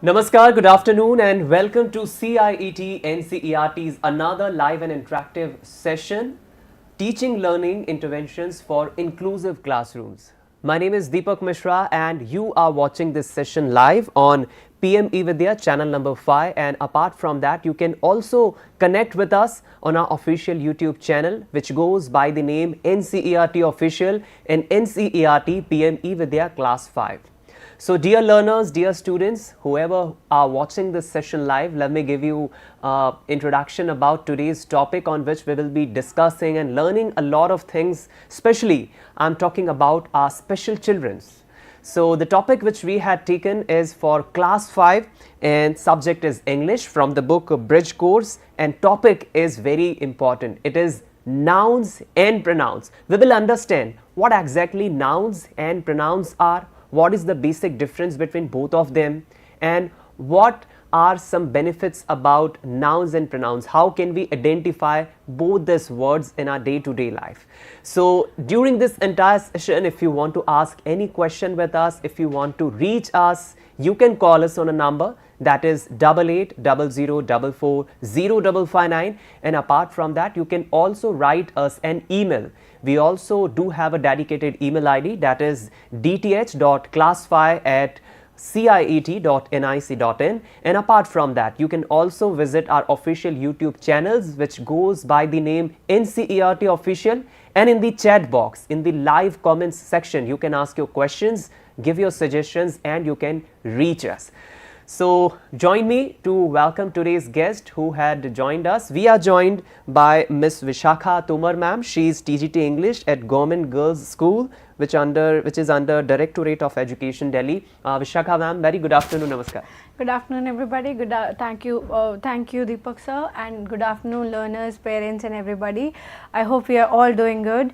Namaskar, good afternoon, and welcome to CIET NCERT's another live and interactive session, Teaching Learning Interventions for Inclusive Classrooms. My name is Deepak Mishra, and you are watching this session live on PM eVidya channel number 5. And apart from that, you can also connect with us on our official YouTube channel, which goes by the name NCERT Official and NCERT PM eVidya Class 5. So dear learners, dear students, whoever are watching this session live, let me give you introduction about today's topic on which we will be discussing and learning a lot of things. Especially, I'm talking about our special children's. So the topic which we had taken is for class 5 and subject is English from the book Bridge Course, and topic is very important. It is nouns and pronouns. We will understand what exactly nouns and pronouns are, what is the basic difference between both of them, and what are some benefits about nouns and pronouns. How can we identify both these words in our day-to-day life? So during this entire session, if you want to ask any question with us, if you want to reach us, you can call us on a number that is 8800440559, and apart from that, you can also write us an email. We also do have a dedicated email ID, that is dth.class5@ciet.nic.in, and apart from that, you can also visit our official YouTube channels, which goes by the name NCERT Official, and in the chat box, in the live comments section, you can ask your questions, give your suggestions, and you can reach us. So join me to welcome today's guest who had joined us. We are joined by Miss Vishakha Tomar ma'am. She is TGT English at Government Girls School, which is under Directorate of Education, Delhi. Vishakha ma'am, very good afternoon. Namaskar. Good afternoon, everybody. Thank you, Deepak sir, and good afternoon, learners, parents, and everybody. I hope we are all doing good.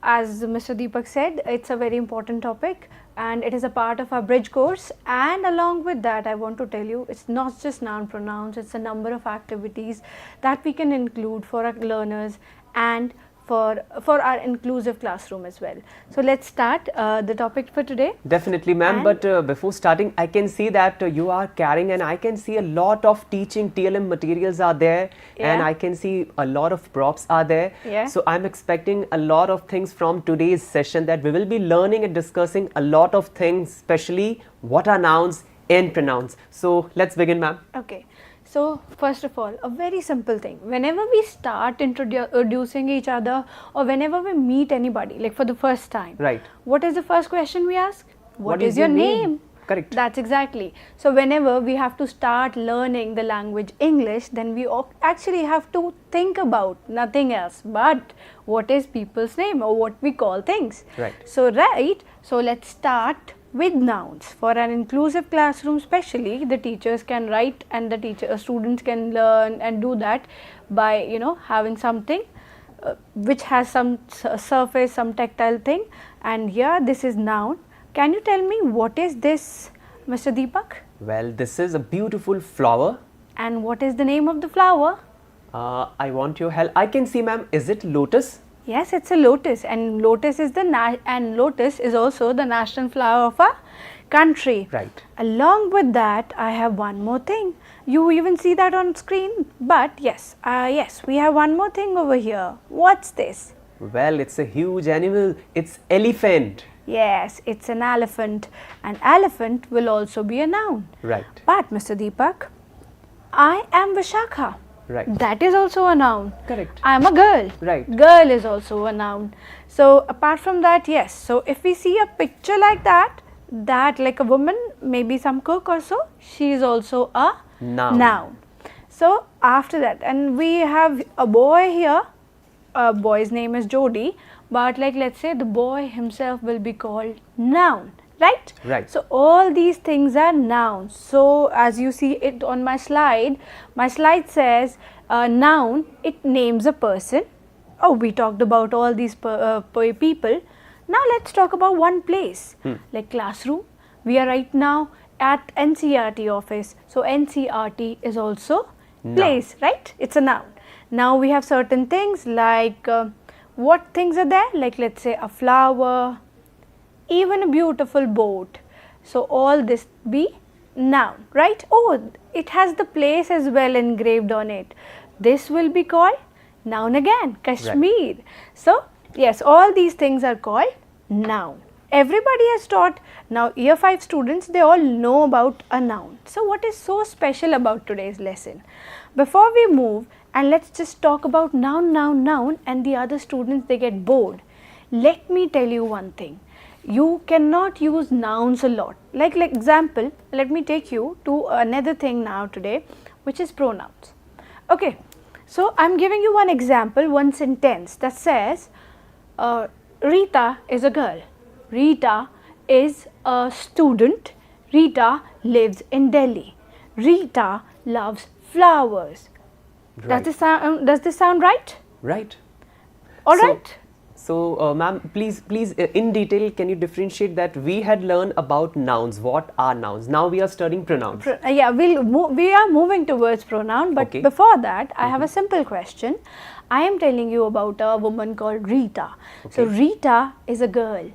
As Mr. Deepak said, it's a very important topic, and it is a part of our bridge course. And along with that, I want to tell you, it's not just noun pronouns, it's a number of activities that we can include for our learners and for our inclusive classroom as well. So let's start the topic for today. Definitely ma'am, but before starting, I can see that you are carrying, and I can see a lot of teaching TLM materials are there, and I can see a lot of props are there. So I'm expecting a lot of things from today's session, that we will be learning and discussing a lot of things, especially what are nouns and pronouns. So let's begin ma'am. Okay. So first of all, a very simple thing. Whenever we start introducing each other, or whenever we meet anybody, like for the first time, right? What is the first question we ask? What is your name? Correct. That's exactly. So whenever we have to start learning the language English, then we actually have to think about nothing else but what is people's name, or what we call things. Right. So so let's start with nouns. For an inclusive classroom especially, the teachers can write, and the students can learn and do that by having something which has some surface, some tactile thing. And here this is noun. Can you tell me what is this, Mr. Deepak? Well, this is a beautiful flower. And what is the name of the flower? I want your help. I can see ma'am, is it lotus? Yes, it's a lotus, and lotus is lotus is also the national flower of our country. Right. Along with that, I have one more thing. You even see that on screen, but yes, we have one more thing over here. What's this? Well, it's a huge animal. It's elephant. Yes, it's an elephant. An elephant will also be a noun. Right. But Mr. Deepak, I am Vishakha. Right. That is also a noun. Correct. I am a girl. Right. Girl is also a noun. So apart from that, yes. So if we see a picture like that like a woman, maybe some cook or so, she is also a noun. So after that, and we have a boy here. A boy's name is Jody, but like let's say the boy himself will be called noun. Right? Right. So all these things are nouns. So as you see it on my slide says noun, it names a person. Oh, we talked about all these people. Now let's talk about one place, like classroom. We are right now at NCERT office. So NCERT is also place, right? It's a noun. Now we have certain things like what things are there? Like let's say a flower, even a beautiful boat. So all this be Noun, right? Oh, it has the place as well engraved on it. This will be called noun again, Kashmir. Right. So, yes, all these things are called noun. Everybody has taught. Now, year 5 students, they all know about a noun. So, what is so special about today's lesson? Before we move, and let's just talk about noun, noun, noun, and the other students, they get bored. Let me tell you one thing. You cannot use nouns a lot. Like example, let me take you to another thing now today, which is pronouns. Okay, so I'm giving you one example, one sentence that says, Rita is a girl. Rita is a student. Rita lives in Delhi. Rita loves flowers. Right. Does this sound right? Right. All right. So, ma'am, please, in detail, can you differentiate that we had learned about nouns? What are nouns? Now we are studying pronouns. Yeah, we are moving towards pronoun, but Okay. before that, I have a simple question. I am telling you about a woman called Rita. So, Okay. Rita is a girl.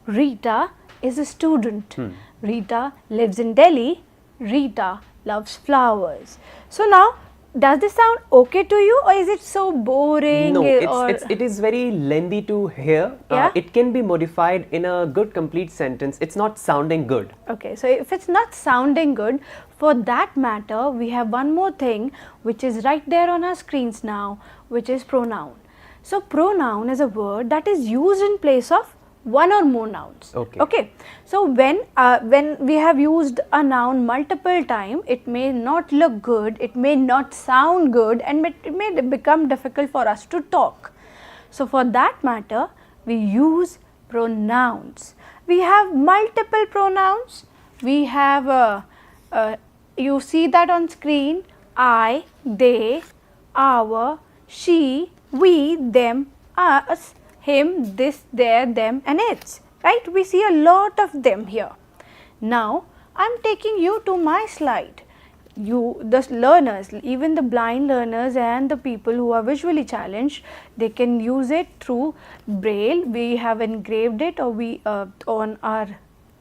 Rita is a student. Rita lives in Delhi. Rita loves flowers. So, now, does this sound okay to you, or is it so boring? No, or it is very lengthy to hear. Yeah? It can be modified in a good complete sentence. It's not sounding good. Okay, so if it's not sounding good, for that matter, we have one more thing which is right there on our screens now, which is pronoun. So, pronoun is a word that is used in place of one or more nouns. Okay. Okay. So, when we have used a noun multiple times, it may not look good, it may not sound good, and it may become difficult for us to talk. So, for that matter, we use pronouns. We have multiple pronouns. We have, you see that on screen, I, they, our, she, we, them, us, him, this, their, them, and its, right? We see a lot of them here. Now, I am taking you to my slide. You, the learners, even the blind learners and the people who are visually challenged, they can use it through braille. We have engraved it, or we on our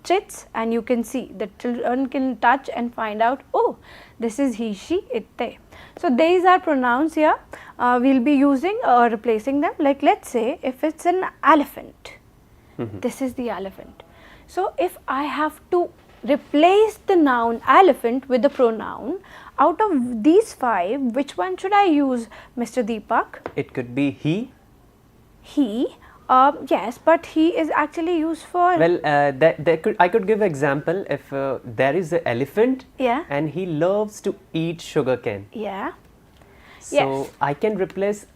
chits, and you can see the children can touch and find out, oh, this is he, she, it, they. So, these are pronouns here. We will be using or replacing them. Like, let's say if it's an elephant, this is the elephant. So, if I have to replace the noun elephant with the pronoun, out of these 5, which one should I use, Mr. Deepak? It could be he. He. Yes, but he is actually used for. Well, I could give example if there is an elephant. Yeah. And he loves to eat sugarcane. Yeah. So Yes. I can replace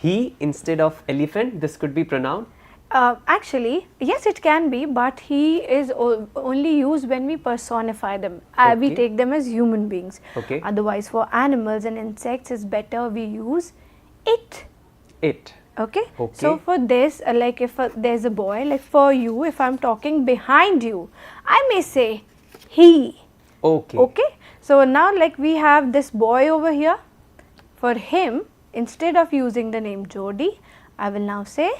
he instead of elephant. This could be pronoun. Actually, yes, it can be, but he is only used when we personify them. We Okay. take them as human beings. Okay. Otherwise, for animals and insects, it's better we use it. It. Okay. Okay. So, for this, like if there's a boy, like for you, if I'm talking behind you, I may say he. Okay. Okay. So, now like we have this boy over here. For him, instead of using the name Jody, I will now say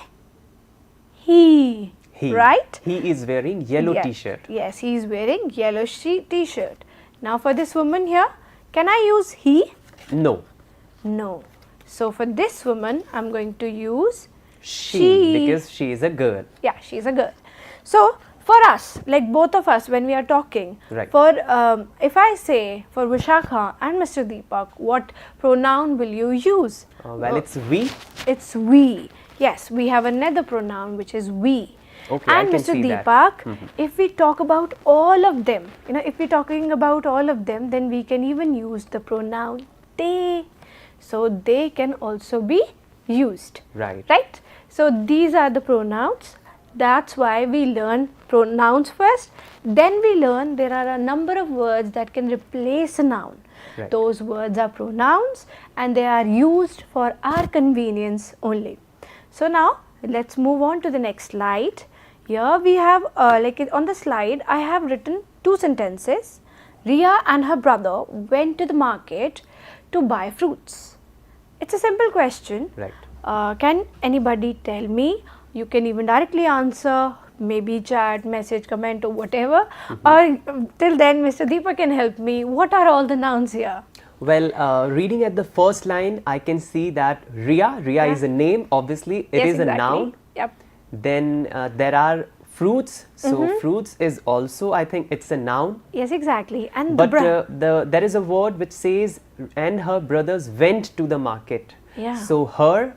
he. He. Right? He is wearing yellow Yes. t-shirt. Yes, he is wearing yellow t-shirt. Now, for this woman here, can I use he? No. No. So, for this woman, I am going to use She. Because she is a girl. Yeah, she is a girl. So, for us, like both of us when we are talking, Right. for if I say for Vishakha and Mr. Deepak, what pronoun will you use? Well, it's we. It's we. Yes, we have another pronoun which is we. Okay, and I can Mr. see that. Deepak, if we talk about all of them, if we're talking about all of them, then we can even use the pronoun they. So, they can also be used. Right. Right? So, these are the pronouns. That's why we learn pronouns first. Then we learn there are a number of words that can replace a noun. Right. Those words are pronouns and they are used for our convenience only. So, now let's move on to the next slide. Here we have like on the slide I have written 2 sentences. Ria and her brother went to the market to buy fruits. It's a simple question. Right. Can anybody tell me? You can even directly answer maybe chat, message, comment or whatever, or till then Mr. Deepak can help me. What are all the nouns here? Well, reading at the first line, I can see that Ria is a name, obviously it is a noun. Yep. Then there are fruits, so fruits is also, I think it's a noun. Yes, exactly. And But there is a word which says, and her brothers went to the market. Yeah. So her,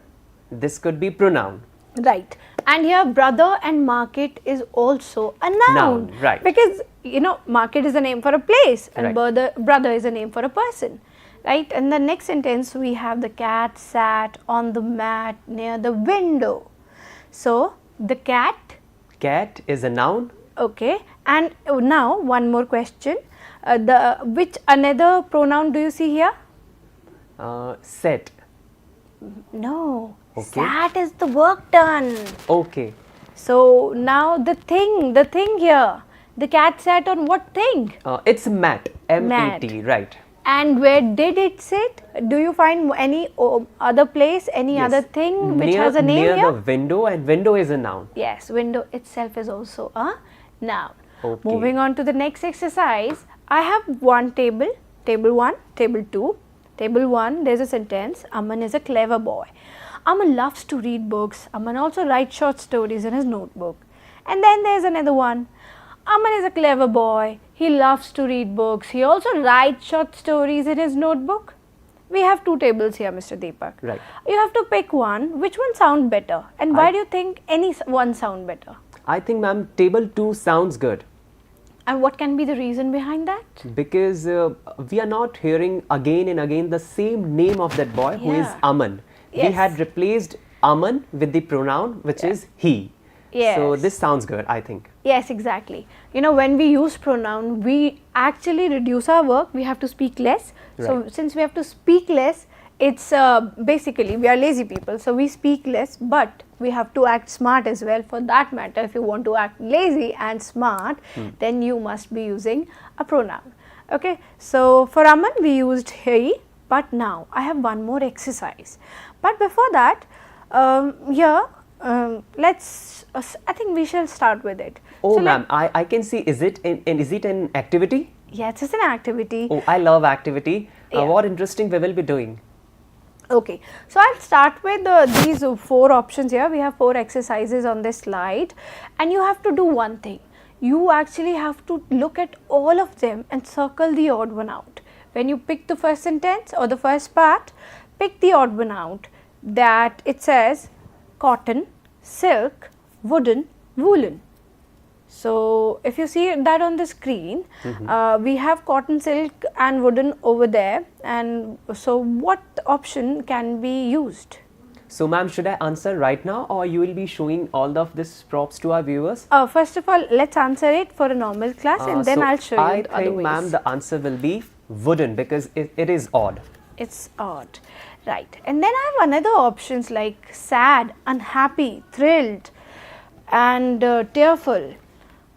this could be pronoun. Right. And here brother and market is also a noun. Right. Because you know, market is a name for a place and Right. brother is a name for a person. Right. And the next sentence we have the cat sat on the mat near the window. So the cat. Cat is a noun. Okay. And now one more question. Which another pronoun do you see here? Set. No. Okay. Sat is the work done. Okay. So now the thing here. The cat sat on what thing? It's mat. M-A-T. Right. And where did it sit? Do you find any other place, any Yes. other thing which Near- has a name near here? the window, and window is a noun. Yes, window itself is also a noun. Okay. Moving on to the next exercise, I have one table, table 1, table 2. Table 1, there is a sentence, Aman is a clever boy. Aman loves to read books. Aman also writes short stories in his notebook. And then there is another one. Aman is a clever boy. He loves to read books. He also writes short stories in his notebook. We have two tables here, Mr. Deepak. Right. You have to pick one. Which one sound better? And why do you think any one sound better? I think, ma'am, table 2 sounds good. And what can be the reason behind that? Because we are not hearing again and again the same name of that boy who is Yeah. Aman. We Yes. had replaced Aman with the pronoun which is he. Yes. So this sounds good, I think. Yes, exactly. You know, when we use pronoun, we actually reduce our work. We have to speak less. So Right. since we have to speak less, it's basically we are lazy people. So we speak less, but we have to act smart as well. For that matter, if you want to act lazy and smart, then you must be using a pronoun. Okay. So for Aman, we used he. But now I have one more exercise. But before that, I think we shall start with it. Oh, So ma'am, I can see, is it an activity? Yes, it's an activity. Oh, I love activity. Yeah. What interesting we will be doing? Okay, so I'll start with these 4 options here. We have 4 exercises on this slide, and you have to do one thing. You actually have to look at all of them and circle the odd one out. When you pick the first sentence or the first part, pick the odd one out. That it says cotton, silk, wooden, woolen. So if you see that on the screen, we have cotton, silk and wooden over there, and so what option can be used? So, ma'am, should I answer right now, or you will be showing all of this props to our viewers? First of all, let's answer it for a normal class, and then So I'll show you I the other think, ways. ma'am, the answer will be wooden, because it is odd. It's odd, right? And then I have another options like sad, unhappy, thrilled, and tearful.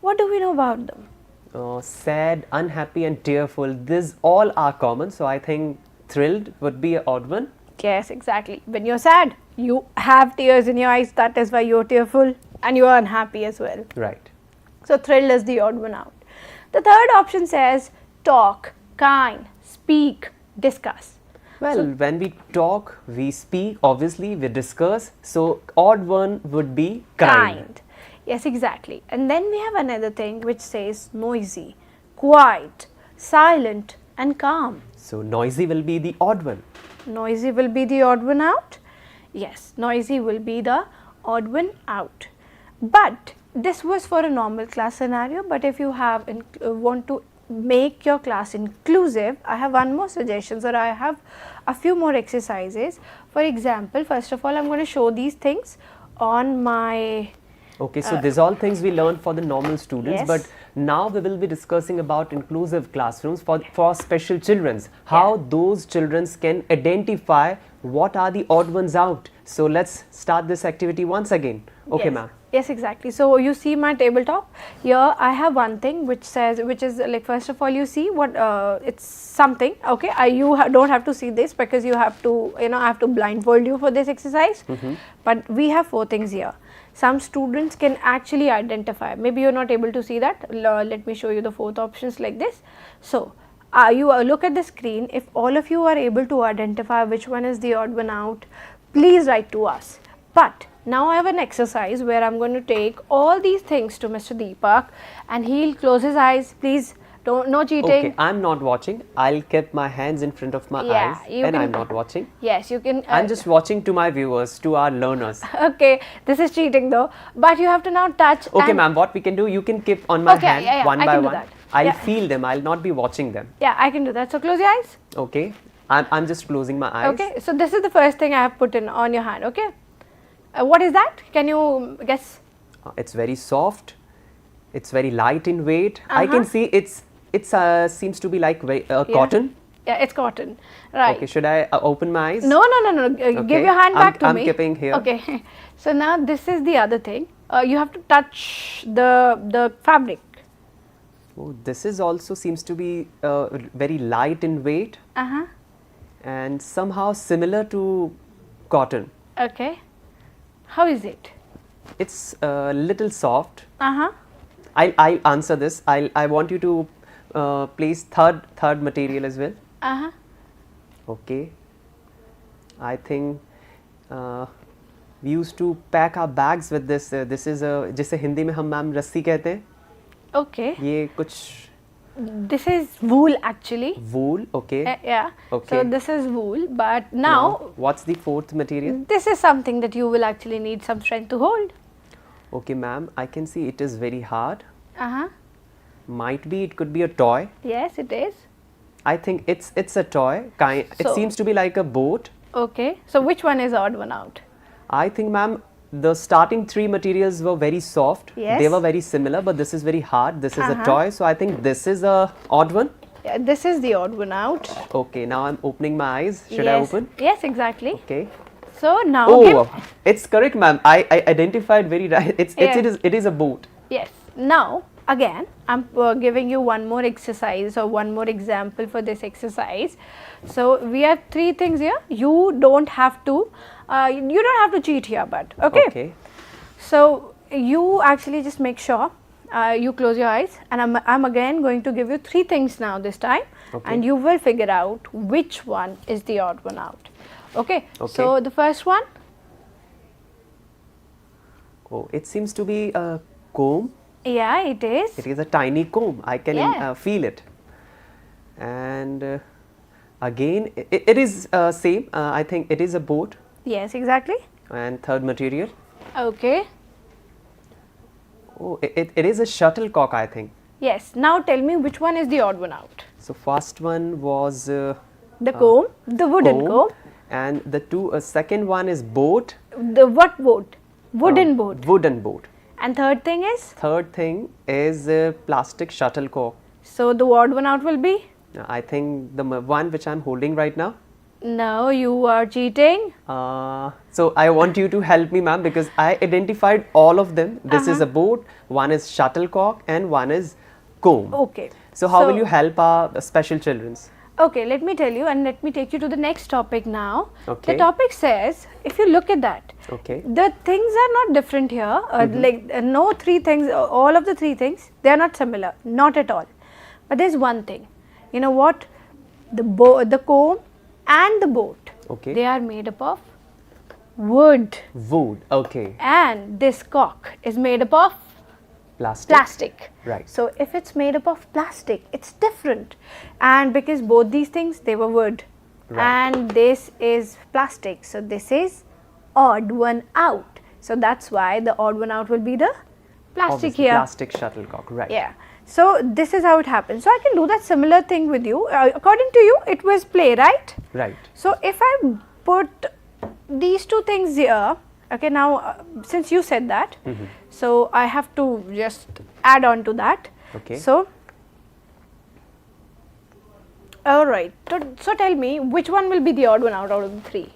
What do we know about them? Sad, unhappy and tearful, these all are common, so I think thrilled would be an odd one. Yes, exactly. When you're sad, you have tears in your eyes. That is why you're tearful, and you are unhappy as well. Right. So thrilled is the odd one out. The third option says talk, kind, speak, discuss. Well, when we talk, we speak, obviously we discuss, so odd one would be kind. Yes, exactly. And then we have another thing which says noisy, quiet, silent and calm. So noisy will be the odd one. Noisy will be the odd one out. Yes, noisy will be the odd one out. But this was for a normal class scenario, but if you have want to make your class inclusive, I have one more suggestions, or I have a few more exercises. For example, first of all, I'm going to show these things on my Okay, so these all things we learned for the normal students, Yes. but now we will be discussing about inclusive classrooms for special childrens, how those childrens can identify what are the odd ones out. So let's start this activity once again. Okay, Yes. ma'am. Yes, exactly. So you see my tabletop here. I have one thing which says, which is like, first of all, you see what it's something. Okay, don't have to see this because you have to, I have to blindfold you for this exercise. But we have 4 things here: some students can actually identify. Maybe you are not able to see that. Let me show you the fourth options like this. So, you look at the screen. If all of you are able to identify which one is the odd one out, please write to us. But now I have an exercise where I am going to take all these things to Mr. Deepak and he will close his eyes. Please don't, no cheating. Okay, I'm not watching. I'll keep my hands in front of my eyes and I'm not watching. Yes, you can. I'm just watching to my viewers, to our learners. Okay, this is cheating though. But you have to now touch. Okay, ma'am, what we can do, you can keep on my hand one by one. I'll feel them. I'll not be watching them. Yeah, I can do that. So close your eyes. Okay, I'm just closing my eyes. Okay, so this is the first thing I have put in on your hand. Okay, what is that? Can you guess? It's very soft. It's very light in weight. I can see it seems to be like cotton. Yeah, it's cotton. Right. Okay, should I open my eyes? No. Give your hand back to me. I'm keeping here. Okay. So now this is the other thing. You have to touch the fabric. Oh, this is also seems to be very light in weight. And somehow similar to cotton. Okay. How is it? It's a little soft. I'll answer this. I want you to place third material as well. Okay. I think we used to pack our bags with this. This is जिसे हिंदी में हम ma'am रस्सी कहते हैं. Okay. ये कुछ. This is wool actually. Wool, okay. Yeah. Okay. So this is wool, but now what's the fourth material? This is something that you will actually need some strength to hold. Okay, ma'am. I can see it is very hard. Might be, it could be a toy. Yes, it is. I think it's a toy. It seems to be like a boat. Okay. So which one is odd one out? I think, ma'am, the starting three materials were very soft. Yes. They were very similar, but this is very hard. This is a toy. So I think this is a odd one. Yeah, this is the odd one out. Okay. Now I'm opening my eyes. Should I open? Yes, exactly. Okay. So now. Oh, it's correct, ma'am. I identified very right. It is a boat. Yes. Now again, I'm giving you one more exercise or one more example for this exercise. So we have three things here. You don't have to cheat here, but okay. So you actually just make sure you close your eyes, and I'm again going to give you three things now this time, and you will figure out which one is the odd one out. Okay. So the first one. Oh, it seems to be a comb. Yeah, it is. It is a tiny comb. I can feel it. And again, it is same. I think it is a boat. Yes, exactly. And third material. Okay. Oh, it is a shuttlecock, I think. Yes. Now tell me which one is the odd one out. So first one was the comb, the wooden comb. And the second one is boat. The what boat? Wooden boat. Wooden boat. And third thing is? Third thing is plastic shuttlecock. So the odd one out will be? I think the one which I'm holding right now. No, you are cheating. So I want you to help me, ma'am, because I identified all of them. This is a boat, one is shuttlecock, and one is comb. Okay. So how will you help our special childrens? Okay, let me tell you, and let me take you to the next topic now. Okay. The topic says, if you look at that, the things are not different here. No three things, all of the three things, they are not similar, not at all. But there's one thing. You know what? The comb and the boat, they are made up of wood. Wood, okay. And this cock is made up of plastic. Right. So if it's made up of plastic, it's different. And because both these things, they were wood. Right. And this is plastic. So this is odd one out. So that's why the odd one out will be the plastic. Obviously, here. Plastic shuttlecock, right. Yeah. So this is how it happens. So I can do that similar thing with you. According to you, it was play, right? Right. So if I put these two things here, okay, now since you said that, so I have to just add on to that. Okay. So, alright, so tell me which one will be the odd one out of the three?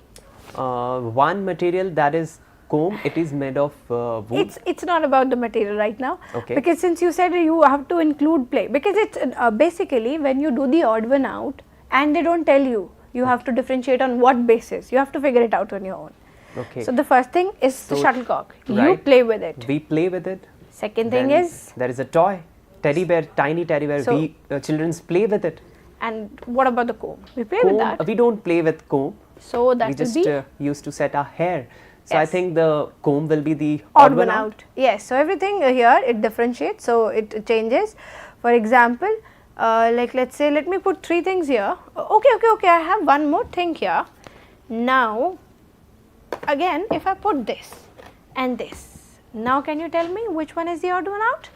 One material, that is comb, it is made of wood. It's not about the material right now. Okay. Because since you said you have to include play, because it's basically when you do the odd one out and they don't tell you, you have to differentiate on what basis, you have to figure it out on your own. Okay. So the first thing is the So- shuttlecock. You right. play with it. We play with it. Second thing Then is, there is a toy, teddy bear, tiny teddy bear. So- We children play with it. and what about the comb? We play with Comb, that. we don't play with comb. So that We will just be used to set our hair. So I Yes. think the comb will be the odd one out. Yes, so everything here it differentiates, so it changes. For example, like let's say, let me put 3 things here. Okay, I have one more thing here. Now, again, if I put this and this, now can you tell me which one is the odd one out?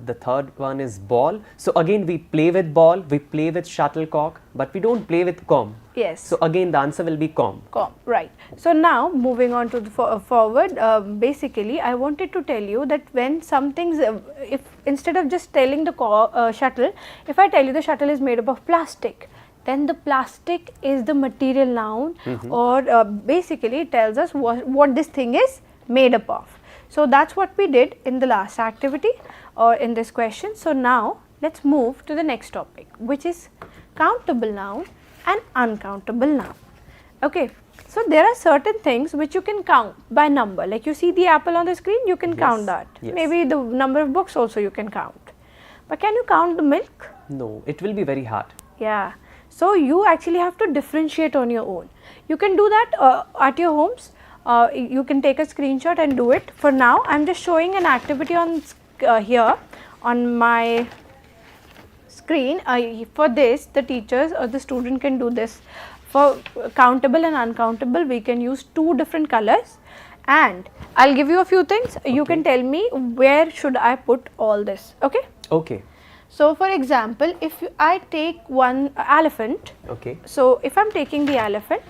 The third one is ball. So again we play with ball, we play with shuttlecock, but we don't play with comb. Yes. So again the answer will be comb. Comb, right. So now moving on to the forward, basically I wanted to tell you that when some things, if instead of just telling the shuttle, if I tell you the shuttle is made up of plastic, then the plastic is the material noun, or basically it tells us what this thing is made up of. So that's what we did in the last activity or in this question. So now let's move to the next topic, which is countable noun and uncountable noun. Okay, so there are certain things which you can count by number, like you see the apple on the screen, you can count that. Yes. Maybe the number of books also you can count, but can you count the milk? No, it will be very hard. Yeah, so you actually have to differentiate on your own. You can do that at your homes. You can take a screenshot and do it. For now, I am just showing an activity on here on my screen. For this, the teachers or the student can do this. For countable and uncountable, we can use 2 different colors, and I will give you a few things. You can tell me where should I put all this. Okay. Okay. So, for example, if I take one elephant. Okay. So, if I am taking the elephant.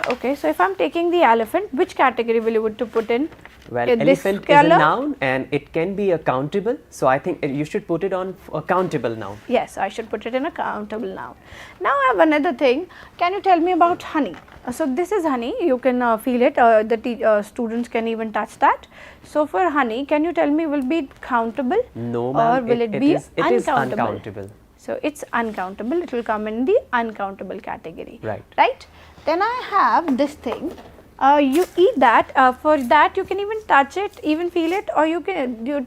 Okay, so if I am taking the elephant, which category will you want to put in? Well, This elephant is a color? noun and it can be a countable. So I think you should put it on a countable noun. Yes, I should put it in a countable noun. Now I have another thing. Can you tell me about honey? So this is honey. You can feel it. The students can even touch that. So for honey, can you tell me will be countable? No, ma'am. Or will it be is uncountable? uncountable. So it's uncountable. It will come in the uncountable category. Right. Right. Then I have this thing. You eat that. For that you can even touch it, even feel it, or you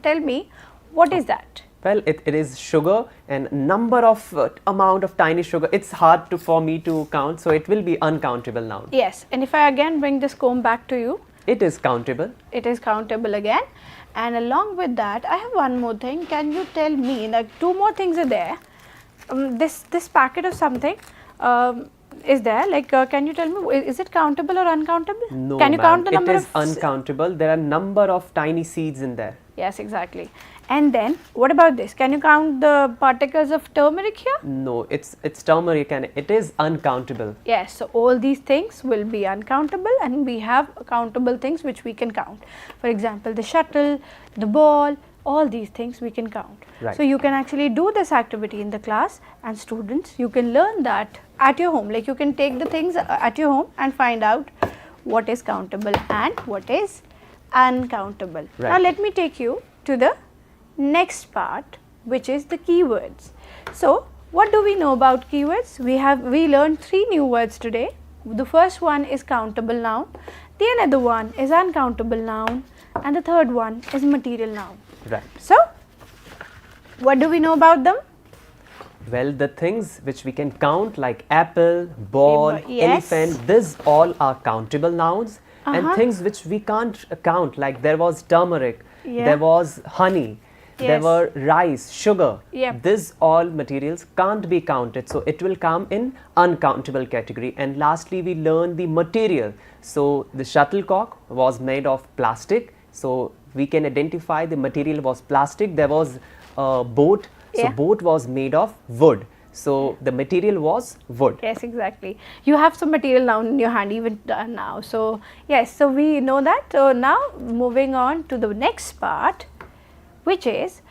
tell me what is that? Well, it is sugar and number of amount of tiny sugar. It's hard for me to count, so it will be uncountable noun. Yes. And if I again bring this comb back to you, It is countable. it is countable again. And along with that, I have one more thing. Can you tell me, like 2 more things are there. This packet of something is there. Like, can you tell me, is it countable or uncountable? No, Can you count the number it is of uncountable. There are number of tiny seeds in there. Yes, exactly. And then what about this? Can you count the particles of turmeric here? No, it's turmeric and it is uncountable. Yes, so all these things will be uncountable, and we have countable things which we can count. For example, the shuttle, the ball, all these things we can count. Right. So you can actually do this activity in the class, and students, you can learn that at your home. Like, you can take the things at your home and find out what is countable and what is uncountable. Right. Now let me take you to the next part, which is the keywords. So what do we know about keywords? We learned 3 new words today. The first one is countable noun, the another one is uncountable noun, and the third one is material noun. Right. So what do we know about them? Well, the things which we can count like apple, ball, Yes. elephant, these all are countable nouns. And things which we can't count, like there was turmeric, Yeah. there was honey, there Yes. were rice, sugar. Yep. These all materials can't be counted, so it will come in uncountable category. And lastly, we learn the material. So the shuttlecock was made of plastic, so we can identify the material was plastic. There was a boat, so Yeah. boat was made of wood. So the material was wood. Yes, exactly. You have some material noun in your hand even now. So yes, so we know that. So now moving on to the next part, which is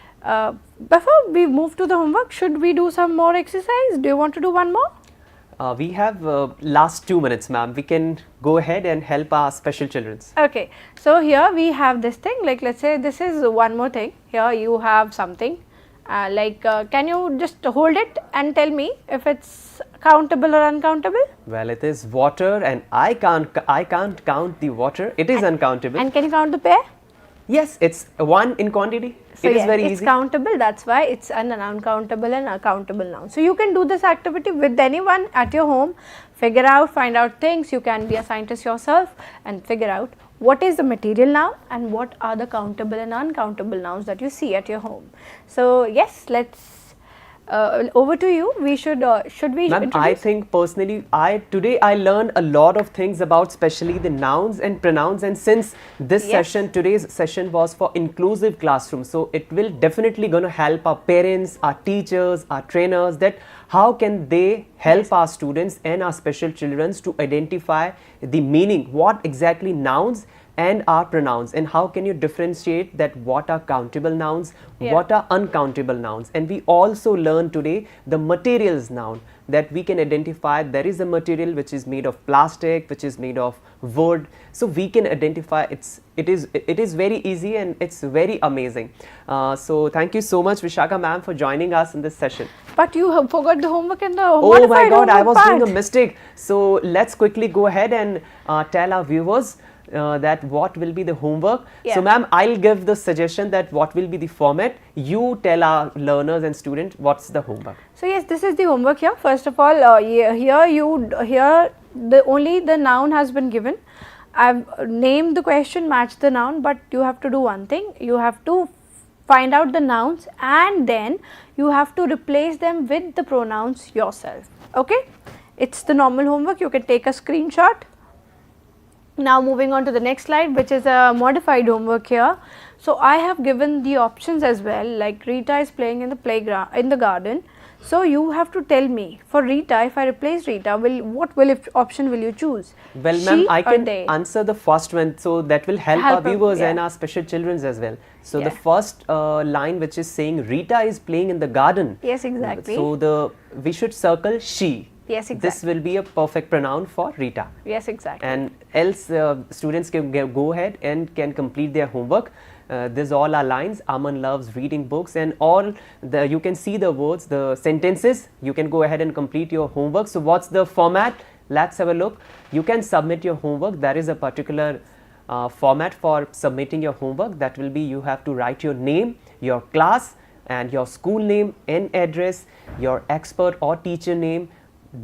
before we move to the homework, should we do some more exercise? Do you want to do one more? We have last 2 minutes, ma'am. We can go ahead and help our special children. Okay, so here we have this thing, like let's say this is one more thing. Here you have something, Can you just hold it and tell me if it's countable or uncountable? Well, it is water, and I can't count the water. It is uncountable. And can you count the pair? Yes, it's 1 in quantity. So it is very it's easy. countable. That's why it's an uncountable and a countable noun. So you can do this activity with anyone at your home. Figure out, find out things. You can be a scientist yourself and figure out what is the material noun and what are the countable and uncountable nouns that you see at your home. So yes, let's over to you. We should we Ma'am, I think personally, today I learned a lot of things about especially the nouns and pronouns, and since this today's session was for inclusive classroom, so it will definitely going to help our parents, our teachers, our trainers, that how can they help our students and our special children to identify the meaning, what exactly nouns and our pronouns, and how can you differentiate that what are countable nouns, what are uncountable nouns. And we also learn today the materials noun, that we can identify there is a material which is made of plastic, which is made of wood, so we can identify it is very easy and it's very amazing. So thank you so much, Vishakha ma'am, for joining us in this session. But you have forgot the homework and the oh my god, I was doing a mistake. So let's quickly go ahead and tell our viewers that what will be the homework. So ma'am, I'll give the suggestion that what will be the format. You tell our learners and students what's the homework. So yes, this is the homework here. First of all, only the noun has been given. I've named the question, match the noun, but you have to do one thing. You have to find out the nouns and then you have to replace them with the pronouns yourself. Okay, it's the normal homework. You can take a screenshot. Now moving on to the next slide, which is a modified homework here. So I have given the options as well, like Rita is playing in the playground, in the garden. So you have to tell me, for Rita, if I replace Rita, option will you choose? Well ma'am, I can answer the first one, so that will help our viewers and our special children as well. So the first line which is saying Rita is playing in the garden. Yes, exactly. So we should circle she. Yes, exactly. This will be a perfect pronoun for Rita. Yes, exactly. And else students can go ahead and can complete their homework. These all are lines. Aman loves reading books, and all you can see the words, the sentences. You can go ahead and complete your homework. So what's the format? Let's have a look. You can submit your homework. There is a particular format for submitting your homework. That will be, you have to write your name, your class and your school name and address, your expert or teacher name,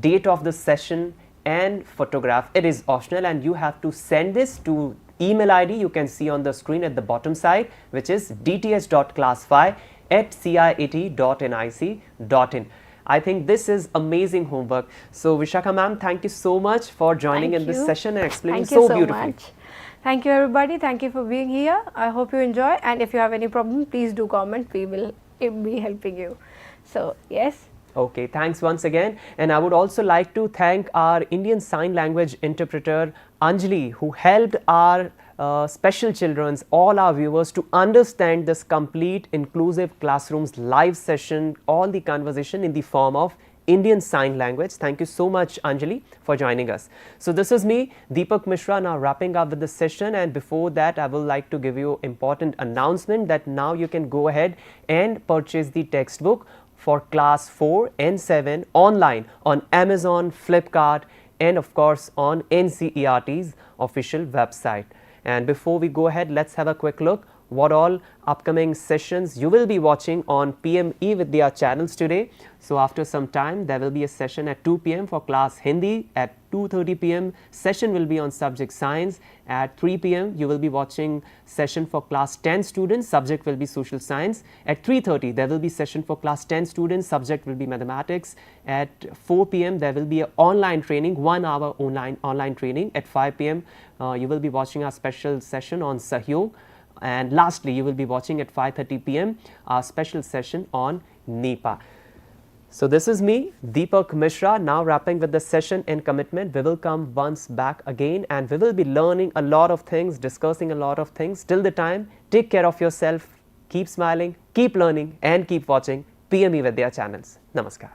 date of the session and photograph. It is optional and you have to send this to email ID you can see on the screen at the bottom side, which is dth.classify@ciet.nic.in. I think this is amazing homework. So Vishakha ma'am, thank you so much for joining in this session and explaining so beautifully. Much. Thank you everybody. Thank you for being here. I hope you enjoy, and if you have any problem, please do comment. We will be helping you. So yes. Okay, thanks once again, and I would also like to thank our Indian Sign Language interpreter Anjali, who helped our special children's, all our viewers, to understand this complete inclusive classrooms live session, all the conversation in the form of Indian Sign Language. Thank you so much, Anjali, for joining us. So this is me, Deepak Mishra, now wrapping up with the session, and before that I would like to give you important announcement that now you can go ahead and purchase the textbook for class 4 and 7 online on Amazon, Flipkart, and of course on NCERT's official website. And before we go ahead, let's have a quick look what all upcoming sessions you will be watching on PM eVidya channels today. So after some time there will be a session at 2 p.m. for class Hindi. At 2:30 p.m. session will be on subject science. At 3 p.m. you will be watching session for class 10 students, subject will be social science. At 3:30 there will be session for class 10 students, subject will be mathematics. At 4 p.m. there will be an online training, 1 hour online training. At 5 p.m. You will be watching our special session on Sahyog. And lastly, you will be watching at 5:30 p.m. our special session on NEPA. So this is me, Deepak Mishra, now wrapping with the session and commitment. We will come once back again and we will be learning a lot of things, discussing a lot of things. Till the time, take care of yourself, keep smiling, keep learning and keep watching PM eVidya channels. Namaskar.